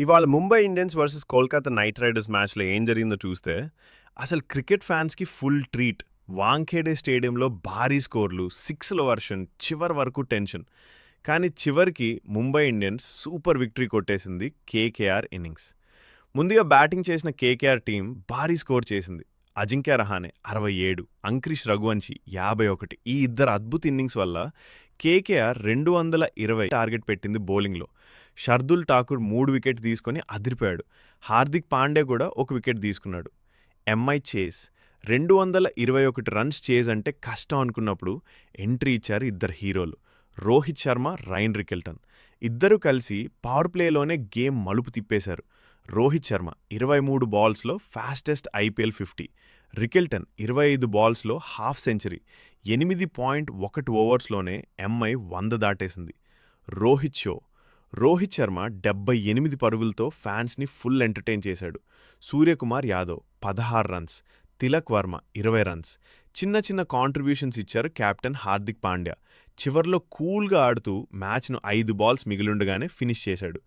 ఇవాళ Mumbai Indians versus Kolkata night riders మ్యాచ్లో ఏం జరిగిందో చూస్తే అసలు క్రికెట్ ఫ్యాన్స్కి ఫుల్ ట్రీట్. వాంఖేడే స్టేడియంలో భారీ స్కోర్లు, సిక్స్ల వర్షన్, చివరి వరకు టెన్షన్. కానీ చివరికి ముంబై ఇండియన్స్ సూపర్ విక్టరీ కొట్టేసింది కేకేఆర్ ఇన్నింగ్స్. ముందుగా బ్యాటింగ్ చేసిన కేకేఆర్ టీం భారీ స్కోర్ చేసింది. అజింక్య రహానే 67, అంక్రిష్ రఘువంశీ 51, ఈ ఇద్దరు అద్భుత ఇన్నింగ్స్ వల్ల కేకేఆర్ 220 టార్గెట్ పెట్టింది బౌలింగ్లో. షర్దుల్ ఠాకూర్ 3 వికెట్ తీసుకొని అదిరిపోయాడు. హార్దిక్ పాండ్యా కూడా 1 వికెట్ తీసుకున్నాడు. ఎంఐ చేస్ 221 రన్స్ చేజ్ అంటే కష్టం అనుకున్నప్పుడు ఎంట్రీ ఇచ్చారు ఇద్దరు హీరోలు, రోహిత్ శర్మ, రైన్ రికెల్టన్. ఇద్దరూ కలిసి పవర్ ప్లేలోనే గేమ్ మలుపు తిప్పేశారు. రోహిత్ శర్మ 23 బాల్స్లో ఫాస్టెస్ట్ ఐపీఎల్ 50, రికెల్టన్ 25 బాల్స్లో హాఫ్ సెంచరీ. 8.1 ఓవర్స్లోనే ఎంఐ 100 దాటేసింది. రోహిత్ శర్మ 78 పరుగులతో ఫ్యాన్స్ని ఫుల్ ఎంటర్టైన్ చేశాడు. Suryakumar Yadav 16 runs, Tilak Varma 20 runs. చిన్న చిన్న కాంట్రిబ్యూషన్స్ ఇచ్చారు కెప్టెన్ హార్దిక్ పాండ్యా. చివర్లో కూల్గా ఆడుతూ మ్యాచ్ను 5 బాల్స్ మిగిలుండగానే ఫినిష్ చేశాడు.